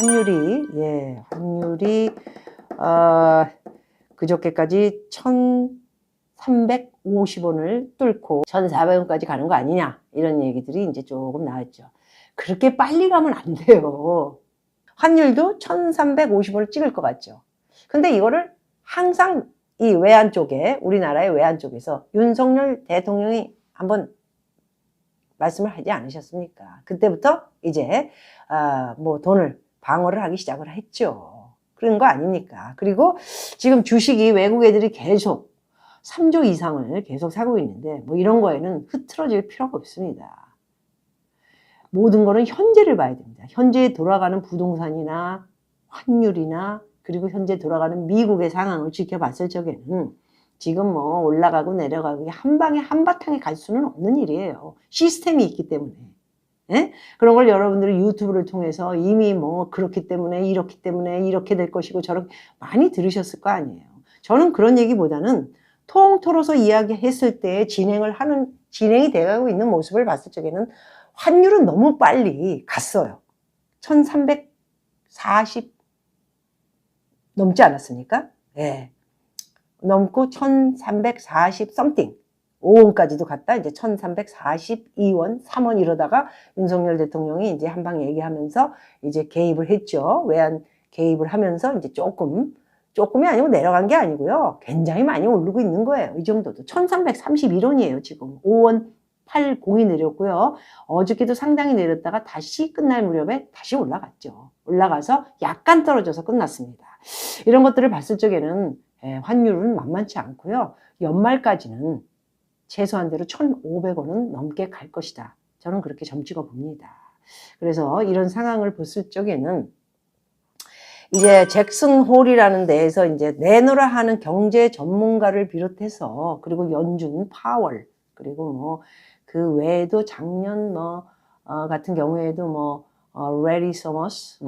환율이 그저께까지 1,350원을 뚫고 1,400원까지 가는 거 아니냐, 이런 얘기들이 이제 조금 나왔죠. 그렇게 빨리 가면 안 돼요. 환율도 1,350원을 찍을 것 같죠. 근데 이거를 항상 이 외환 쪽에, 우리나라의 외환 쪽에서 윤석열 대통령이 한번 말씀을 하지 않으셨습니까? 그때부터 이제 뭐 돈을 방어를 하기 시작을 했죠. 그런 거 아닙니까? 그리고 지금 주식이 외국 애들이 계속 3조 이상을 계속 사고 있는데, 뭐 이런 거에는 흐트러질 필요가 없습니다. 모든 거는 현재를 봐야 됩니다. 현재에 돌아가는 부동산이나 환율이나, 그리고 현재 돌아가는 미국의 상황을 지켜봤을 적에는 지금 뭐 올라가고 내려가고 한 방에 한바탕에 갈 수는 없는 일이에요. 시스템이 있기 때문에. 예? 그런 걸 여러분들이 유튜브를 통해서 이미 뭐 그렇기 때문에 이렇기 때문에 이렇게 될 것이고 저렇게 많이 들으셨을 거 아니에요. 저는 그런 얘기보다는 통틀어서 이야기했을 때 진행이 돼가고 있는 모습을 봤을 적에는 환율은 너무 빨리 갔어요. 1340 넘지 않았습니까? 예. 넘고 1340 something 5원까지도 갔다 이제 1342원 3원 이러다가 윤석열 대통령이 이제 한방 얘기하면서 이제 개입을 했죠. 외환 개입을 하면서 이제 조금이 아니고 내려간 게 아니고요. 굉장히 많이 오르고 있는 거예요. 이 정도도 1331원이에요. 지금 5원 80이 내렸고요. 어저께도 상당히 내렸다가 다시 끝날 무렵에 다시 올라갔죠. 올라가서 약간 떨어져서 끝났습니다. 이런 것들을 봤을 적에는 환율은 만만치 않고요. 연말까지는 최소한대로 1,500원은 넘게 갈 것이다. 저는 그렇게 점찍어 봅니다. 그래서 이런 상황을 봤을 적에는 이제 잭슨 홀이라는 데에서 이제 내노라 하는 경제 전문가를 비롯해서, 그리고 연준 파월, 그리고 뭐 그 외에도 작년 같은 경우에도 레리 서머스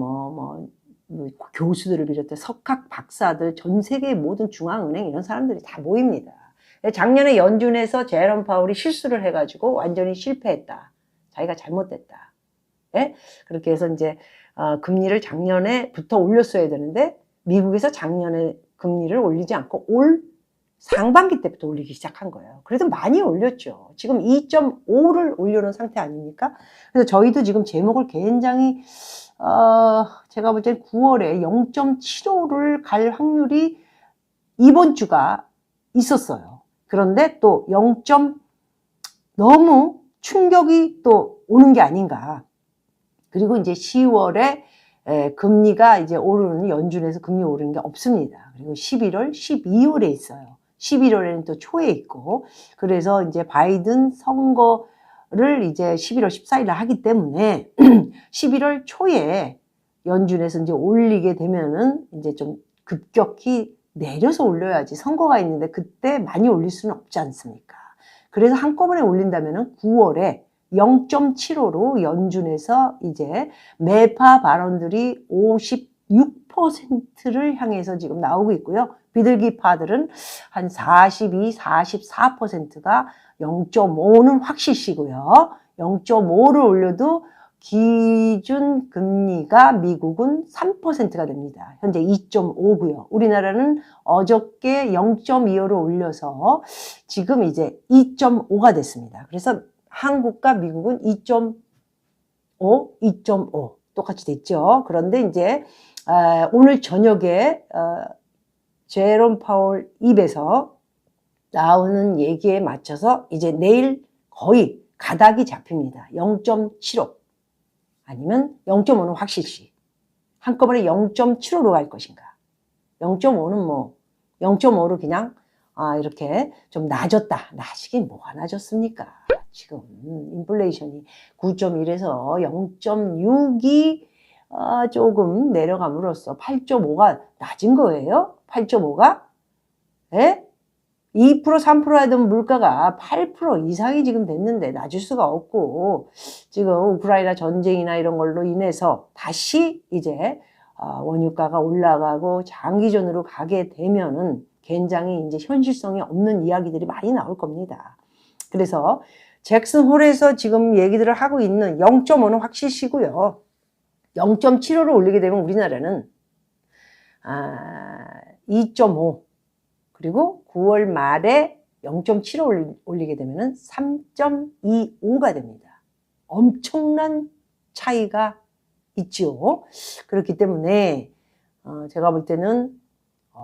교수들을 비롯해 석학 박사들, 전 세계의 모든 중앙은행 이런 사람들이 다 모입니다. 작년에 연준에서 제롬 파월이 실수를 해가지고 완전히 실패했다. 자기가 잘못됐다. 예? 그렇게 해서 이제 금리를 작년에부터 올렸어야 되는데 미국에서 작년에 금리를 올리지 않고 올 상반기 때부터 올리기 시작한 거예요. 그래도 많이 올렸죠. 지금 2.5를 올려놓은 상태 아닙니까? 그래서 저희도 지금 제목을 굉장히 제가 볼 때 9월에 0.75를 갈 확률이 이번 주가 있었어요. 그런데 또 너무 충격이 또 오는 게 아닌가. 그리고 이제 10월에 금리가 이제 오르는, 연준에서 금리 오르는 게 없습니다. 그리고 11월, 12월에 있어요. 11월에는 또 초에 있고, 그래서 이제 바이든 선거를 이제 11월 14일에 하기 때문에 11월 초에 연준에서 이제 올리게 되면은 이제 좀 급격히 내려서 올려야지, 선거가 있는데 그때 많이 올릴 수는 없지 않습니까? 그래서 한꺼번에 올린다면은 9월에 0.75로 연준에서 이제 매파 발언들이 56%를 향해서 지금 나오고 있고요. 비둘기파들은 한 42, 44%가 0.5는 확실시고요. 0.5를 올려도 기준 금리가 미국은 3%가 됩니다. 현재 2.5고요. 우리나라는 어저께 0.25를 올려서 지금 이제 2.5가 됐습니다. 그래서 한국과 미국은 2.5 똑같이 됐죠. 그런데 이제 오늘 저녁에 제롬 파월 입에서 나오는 얘기에 맞춰서 이제 내일 거의 가닥이 잡힙니다. 0.75 아니면 0.5는 확실시. 한꺼번에 0.75로 갈 것인가. 0.5는 0.5로 그냥 이렇게 좀 낮았다. 낮이긴 뭐가 낮았습니까? 지금 인플레이션이 9.1에서 0.6이 조금 내려감으로써 8.5가 낮은 거예요. 8.5가? 예? 2% 3% 하던 물가가 8% 이상이 지금 됐는데 낮을 수가 없고, 지금 우크라이나 전쟁이나 이런 걸로 인해서 다시 이제 원유가가 올라가고 장기전으로 가게 되면은 굉장히 이제 현실성이 없는 이야기들이 많이 나올 겁니다. 그래서 잭슨 홀에서 지금 얘기들을 하고 있는 0.5는 확실시고요. 0.75를 올리게 되면 우리나라는 2.5 그리고 9월 말에 0.75 올리게 되면 3.25가 됩니다. 엄청난 차이가 있지요. 그렇기 때문에 제가 볼 때는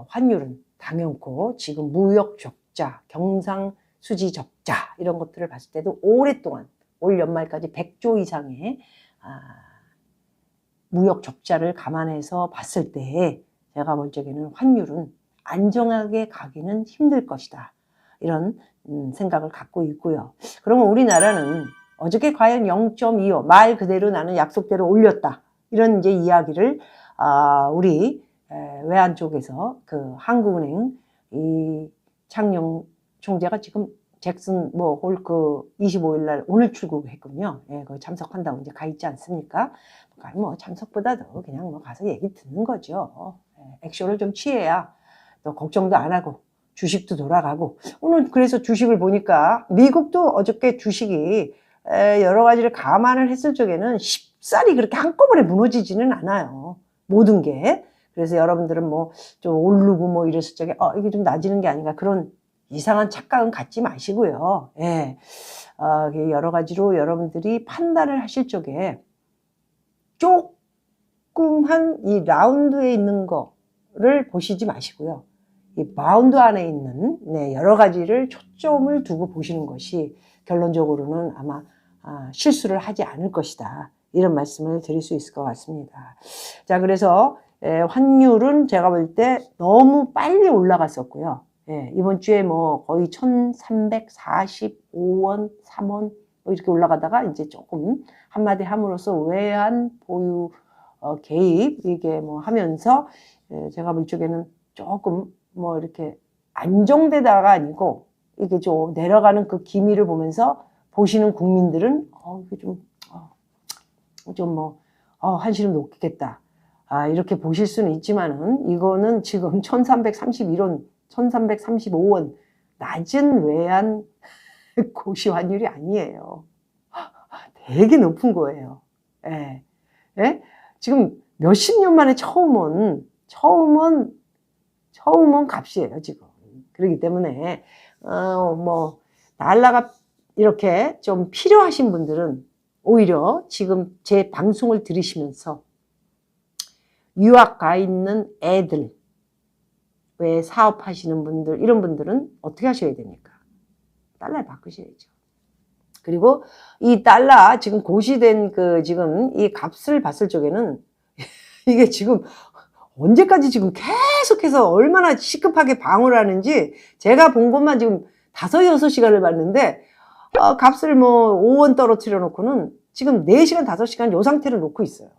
환율은 당연코 지금 무역 적자, 경상수지 적자 이런 것들을 봤을 때도 오랫동안 올 연말까지 100조 이상의 무역 적자를 감안해서 봤을 때 제가 볼 적에는 환율은 안정하게 가기는 힘들 것이다. 이런 생각을 갖고 있고요. 그러면 우리나라는 어저께 과연 0.25 말 그대로 나는 약속대로 올렸다. 이런 이제 이야기를 우리 외환 쪽에서 그 한국은행 이 창녕 총재가 지금 잭슨 홀크 25일 날 오늘 출국했군요. 예, 거기 참석한다고 이제 가 있지 않습니까? 그러니까 뭐 참석보다도 그냥 뭐 가서 얘기 듣는 거죠. 액션을 좀 취해야 또 걱정도 안 하고 주식도 돌아가고. 오늘 그래서 주식을 보니까 미국도 어저께 주식이 여러 가지를 감안을 했을 적에는 쉽사리 그렇게 한꺼번에 무너지지는 않아요. 모든 게. 그래서 여러분들은 뭐 좀 오르고 뭐 이랬을 적에 이게 좀 낮아지는 게 아닌가 그런 이상한 착각은 갖지 마시고요. 예. 여러 가지로 여러분들이 판단을 하실 적에 조금한 이 라운드에 있는 거를 보시지 마시고요. 이 바운드 안에 있는 여러 가지를 초점을 두고 보시는 것이 결론적으로는 아마 실수를 하지 않을 것이다. 이런 말씀을 드릴 수 있을 것 같습니다. 자, 그래서 환율은 제가 볼 때 너무 빨리 올라갔었고요. 이번 주에 뭐 거의 1345원, 3원 뭐 이렇게 올라가다가 이제 조금 한마디 함으로써 외환 보유 개입 이게 뭐 하면서 제가 볼 적에는 조금 뭐 이렇게 안정되다가 아니고 이게 좀 내려가는 그 기미를 보면서 보시는 국민들은 이게 좀 한시름 놓겠다. 이렇게 보실 수는 있지만은 이거는 지금 1331원, 1335원 낮은 외환 고시 환율이 아니에요. 되게 높은 거예요. 예. 지금 몇십 년 만에 처음 온 값이에요, 지금. 그렇기 때문에, 달러가 이렇게 좀 필요하신 분들은 오히려 지금 제 방송을 들으시면서 유학 가 있는 애들, 왜 사업하시는 분들, 이런 분들은 어떻게 하셔야 됩니까? 달러를 바꾸셔야죠. 그리고 이 달러 지금 고시된 지금 이 값을 봤을 적에는 이게 지금 언제까지 지금 계속해서 얼마나 시급하게 방어를 하는지 제가 본 것만 지금 5-6시간을 봤는데 값을 뭐 5원 떨어뜨려 놓고는 지금 4시간, 5시간 요 상태를 놓고 있어요.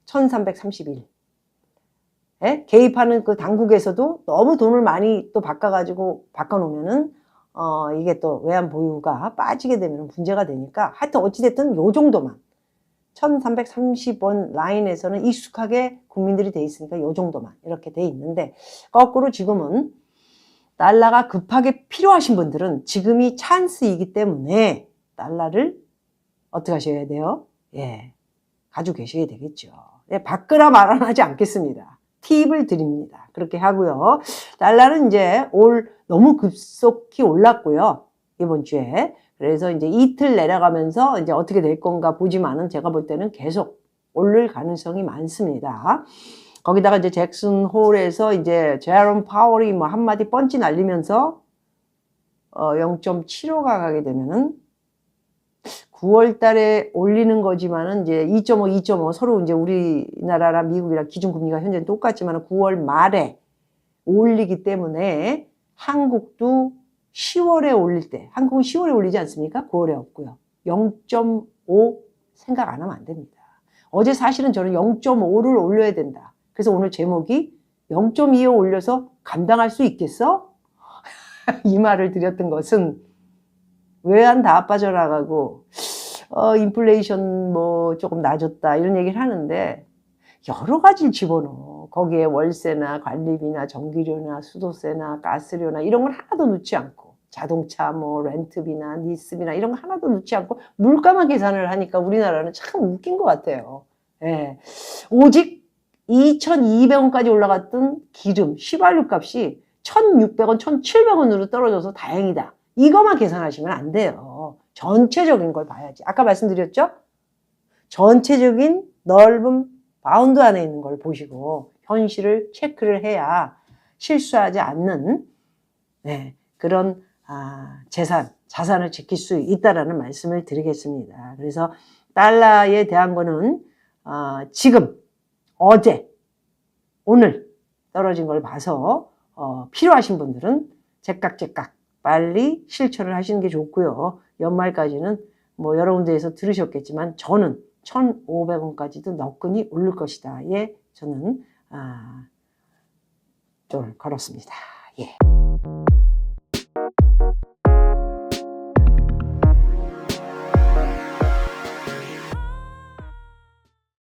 1331. 개입하는 그 당국에서도 너무 돈을 많이 또 바꿔놓으면은, 이게 또 외환 보유가 빠지게 되면 문제가 되니까 하여튼 어찌됐든 요 정도만. 1330원 라인에서는 익숙하게 국민들이 돼 있으니까 요 정도만 이렇게 돼 있는데 거꾸로 지금은 달러가 급하게 필요하신 분들은 지금이 찬스이기 때문에 달러를 어떻게 하셔야 돼요? 가지고 계셔야 되겠죠. 바꾸라 말아나 하지 않겠습니다. 팁을 드립니다. 그렇게 하고요. 달러는 이제 너무 급속히 올랐고요. 이번 주에. 그래서 이제 이틀 내려가면서 이제 어떻게 될 건가 보지만은 제가 볼 때는 계속 오를 가능성이 많습니다. 거기다가 이제 잭슨 홀에서 이제 제롬 파월이 뭐 한마디 펀치 날리면서 0.75가 가게 되면은 9월 달에 올리는 거지만은 이제 2.5 서로 이제 우리나라랑 미국이랑 기준금리가 현재는 똑같지만은 9월 말에 올리기 때문에 한국도 10월에 올릴 때, 한국은 10월에 올리지 않습니까? 9월에 없고요. 0.5 생각 안 하면 안 됩니다. 어제 사실은 저는 0.5를 올려야 된다. 그래서 오늘 제목이 0.25 올려서 감당할 수 있겠어? 이 말을 드렸던 것은 외환 다 빠져나가고 인플레이션 뭐 조금 낮았다 이런 얘기를 하는데 여러 가지를 집어넣어. 거기에 월세나 관리비나 전기료나 수도세나 가스료나 이런 걸 하나도 넣지 않고 자동차 뭐 렌트비나 리스비나 이런 거 하나도 넣지 않고 물가만 계산을 하니까 우리나라는 참 웃긴 것 같아요. 예. 오직 2,200원까지 올라갔던 기름, 휘발유 값이 1,600원, 1,700원으로 떨어져서 다행이다. 이것만 계산하시면 안 돼요. 전체적인 걸 봐야지. 아까 말씀드렸죠? 전체적인 넓은 바운드 안에 있는 걸 보시고 현실을 체크를 해야 실수하지 않는 그런 자산을 지킬 수 있다라는 말씀을 드리겠습니다. 그래서 달러에 대한 거는 지금, 어제, 오늘 떨어진 걸 봐서 필요하신 분들은 제깍 빨리 실천을 하시는 게 좋고요. 연말까지는 뭐 여러 군데에서 들으셨겠지만 저는 1,500원까지도 너끈히 오를 것이다. 예, 저는 좀 걸었습니다. 예.